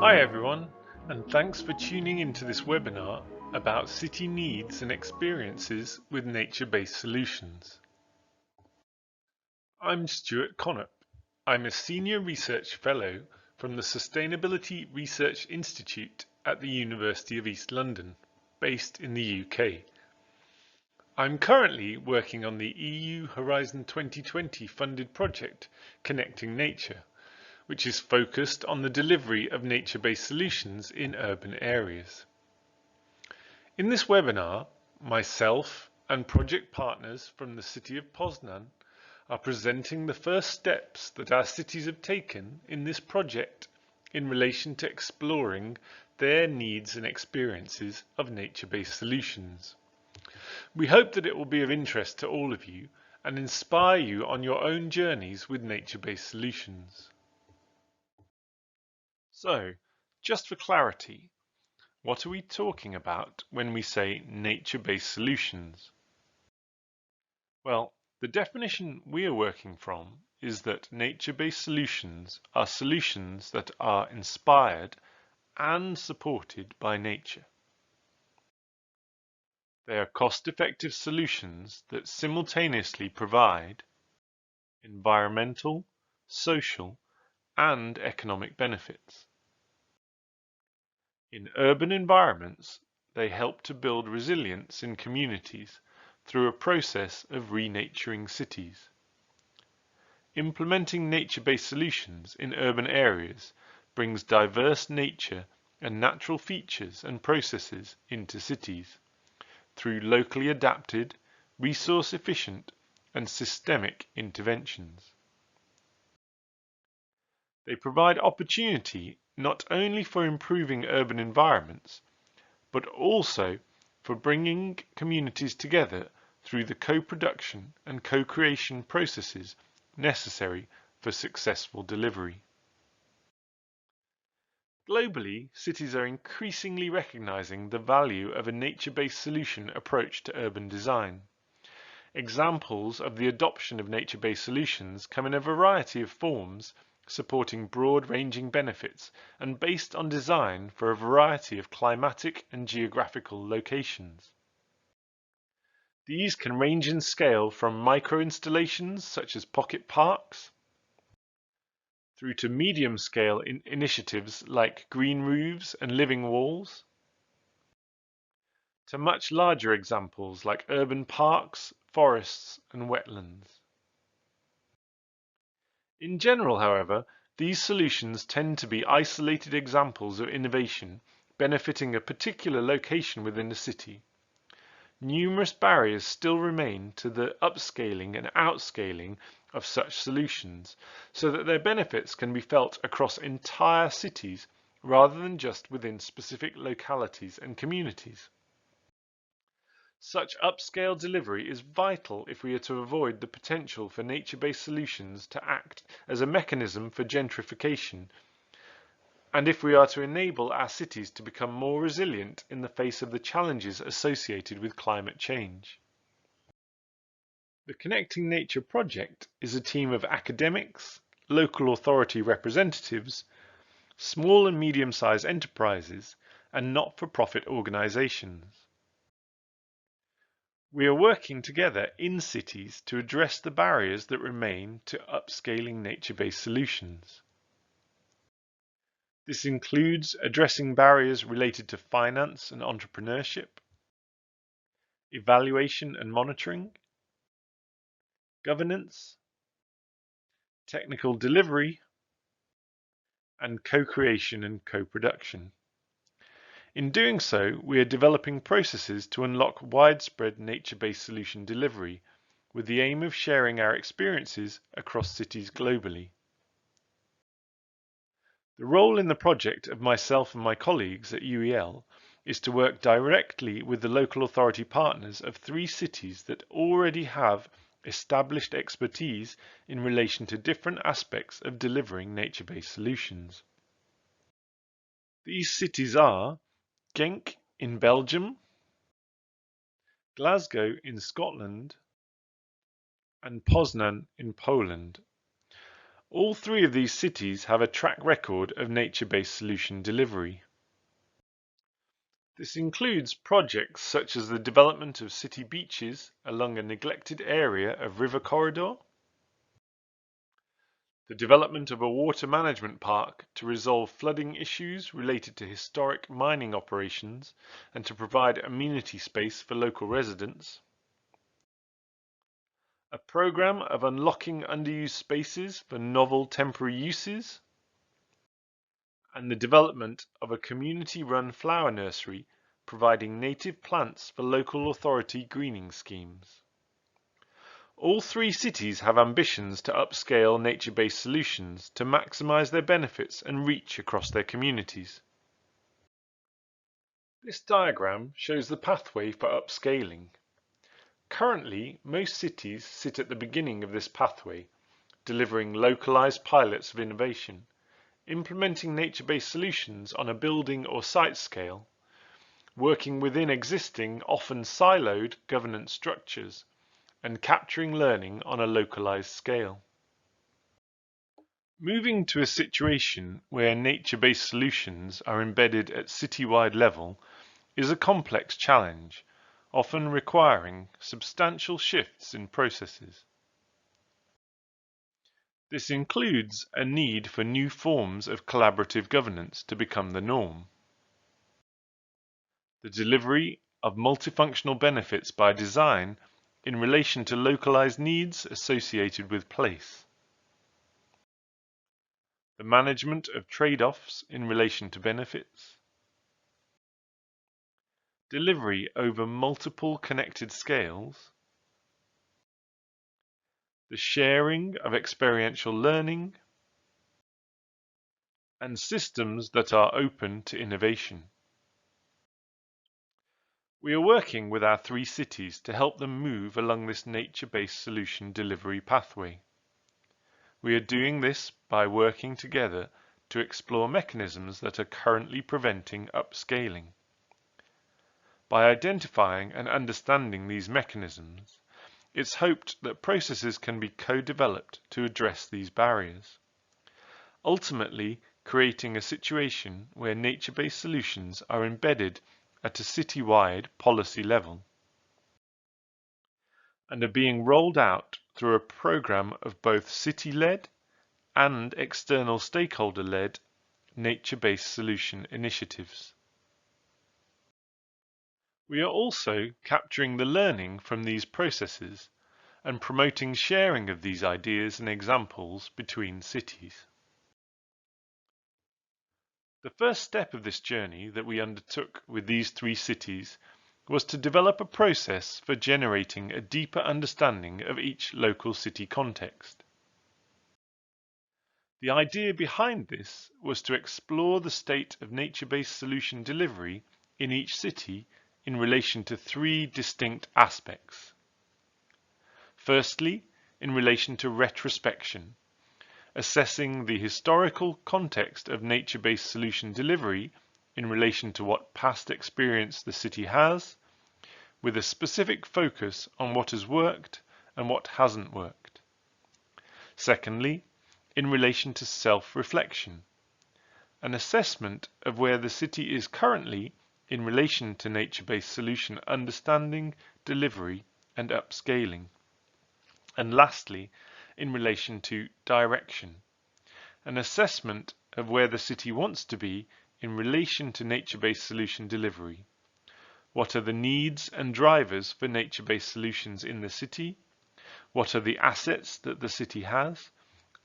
Hi everyone, and thanks for tuning into this webinar about city needs and experiences with nature-based solutions. I'm Stuart Connop. I'm a Senior Research Fellow from the Sustainability Research Institute at the University of East London, based in the UK. I'm currently working on the EU Horizon 2020 funded project Connecting Nature, which is focused on the delivery of nature-based solutions in urban areas. In this webinar, myself and project partners from the city of Poznan are presenting the first steps that our cities have taken in this project in relation to exploring their needs and experiences of nature-based solutions. We hope that it will be of interest to all of you and inspire you on your own journeys with nature-based solutions. So, just for clarity, what are we talking about when we say nature-based solutions? Well, the definition we are working from is that nature-based solutions are solutions that are inspired and supported by nature. They are cost-effective solutions that simultaneously provide environmental, social, and economic benefits. In urban environments, they help to build resilience in communities through a process of renaturing cities. Implementing nature-based solutions in urban areas brings diverse nature and natural features and processes into cities through locally adapted, resource-efficient, and systemic interventions. They provide opportunity not only for improving urban environments, but also for bringing communities together through the co-production and co-creation processes necessary for successful delivery. Globally, cities are increasingly recognizing the value of a nature-based solution approach to urban design. Examples of the adoption of nature-based solutions come in a variety of forms, supporting broad-ranging benefits and based on design for a variety of climatic and geographical locations. These can range in scale from micro-installations such as pocket parks through to medium-scale initiatives like green roofs and living walls, to much larger examples like urban parks, forests and wetlands. In general, however, these solutions tend to be isolated examples of innovation benefiting a particular location within a city. Numerous barriers still remain to the upscaling and outscaling of such solutions, so that their benefits can be felt across entire cities rather than just within specific localities and communities. Such upscale delivery is vital if we are to avoid the potential for nature-based solutions to act as a mechanism for gentrification, and if we are to enable our cities to become more resilient in the face of the challenges associated with climate change. The Connecting Nature project is a team of academics, local authority representatives, small and medium-sized enterprises, and not-for-profit organisations. We are working together in cities to address the barriers that remain to upscaling nature-based solutions. This includes addressing barriers related to finance and entrepreneurship, evaluation and monitoring, governance, technical delivery, and co-creation and co-production. In doing so, we are developing processes to unlock widespread nature-based solution delivery, with the aim of sharing our experiences across cities globally. The role in the project of myself and my colleagues at UEL is to work directly with the local authority partners of 3 cities that already have established expertise in relation to different aspects of delivering nature-based solutions. These cities are Genk in Belgium, Glasgow in Scotland, and Poznan in Poland. All three of these cities have a track record of nature-based solution delivery. This includes projects such as the development of city beaches along a neglected area of river corridor, the development of a water management park to resolve flooding issues related to historic mining operations and to provide amenity space for local residents, a program of unlocking underused spaces for novel temporary uses, and the development of a community-run flower nursery providing native plants for local authority greening schemes. All three cities have ambitions to upscale nature-based solutions to maximize their benefits and reach across their communities. This diagram shows the pathway for upscaling. Currently, most cities sit at the beginning of this pathway, delivering localized pilots of innovation, implementing nature-based solutions on a building or site scale, working within existing, often siloed governance structures, and capturing learning on a localized scale. Moving to a situation where nature-based solutions are embedded at city-wide level is a complex challenge, often requiring substantial shifts in processes. This includes a need for new forms of collaborative governance to become the norm, the delivery of multifunctional benefits by design in relation to localized needs associated with place, the management of trade-offs in relation to benefits, delivery over multiple connected scales, the sharing of experiential learning, and systems that are open to innovation. We are working with our three cities to help them move along this nature-based solution delivery pathway. We are doing this by working together to explore mechanisms that are currently preventing upscaling. By identifying and understanding these mechanisms, it's hoped that processes can be co-developed to address these barriers, ultimately creating a situation where nature-based solutions are embedded at a city-wide policy level and are being rolled out through a program of both city-led and external stakeholder-led nature-based solution initiatives. We are also capturing the learning from these processes and promoting sharing of these ideas and examples between cities. The first step of this journey that we undertook with these three cities was to develop a process for generating a deeper understanding of each local city context. The idea behind this was to explore the state of nature-based solution delivery in each city in relation to three distinct aspects. Firstly, in relation to retrospection, assessing the historical context of nature-based solution delivery in relation to what past experience the city has, with a specific focus on what has worked and what hasn't worked. Secondly, in relation to self-reflection, an assessment of where the city is currently in relation to nature-based solution understanding, delivery, and upscaling. And lastly, in relation to direction, an assessment of where the city wants to be in relation to nature-based solution delivery. What are the needs and drivers for nature-based solutions in the city? What are the assets that the city has?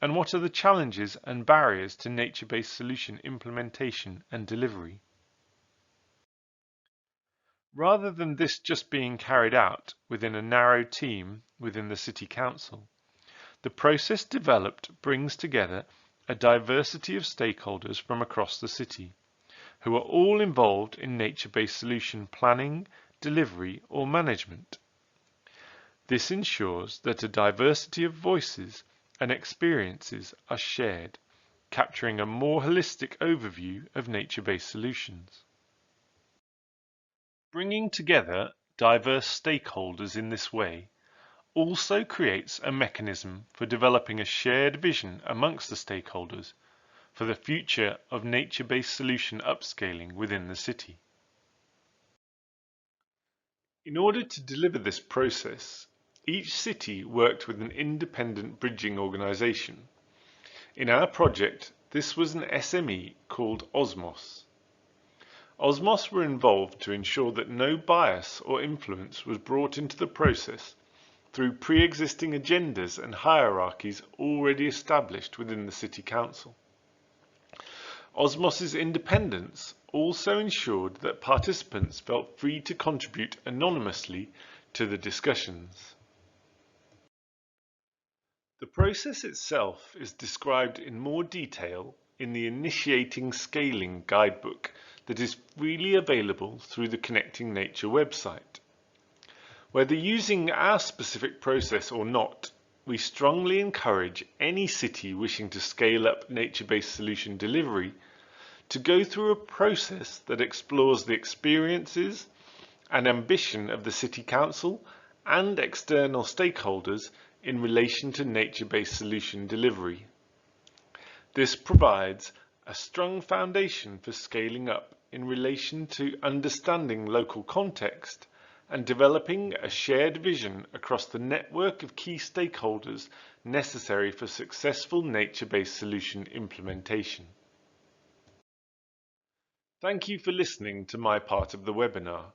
And what are the challenges and barriers to nature-based solution implementation and delivery? Rather than this just being carried out within a narrow team within the City Council, the process developed brings together a diversity of stakeholders from across the city, who are all involved in nature-based solution planning, delivery or management. This ensures that a diversity of voices and experiences are shared, capturing a more holistic overview of nature-based solutions. Bringing together diverse stakeholders in this way also creates a mechanism for developing a shared vision amongst the stakeholders for the future of nature-based solution upscaling within the city. In order to deliver this process, each city worked with an independent bridging organisation. In our project, this was an SME called Osmos. Osmos were involved to ensure that no bias or influence was brought into the process through pre-existing agendas and hierarchies already established within the City Council. Osmos's independence also ensured that participants felt free to contribute anonymously to the discussions. The process itself is described in more detail in the Initiating Scaling guidebook that is freely available through the Connecting Nature website. Whether using our specific process or not, we strongly encourage any city wishing to scale up nature-based solution delivery to go through a process that explores the experiences and ambition of the City Council and external stakeholders in relation to nature-based solution delivery. This provides a strong foundation for scaling up in relation to understanding local context and developing a shared vision across the network of key stakeholders necessary for successful nature-based solution implementation. Thank you for listening to my part of the webinar.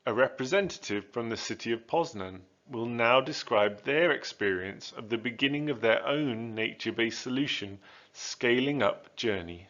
A representative from the city of Poznan will now describe their experience of the beginning of their own nature-based solution scaling up journey.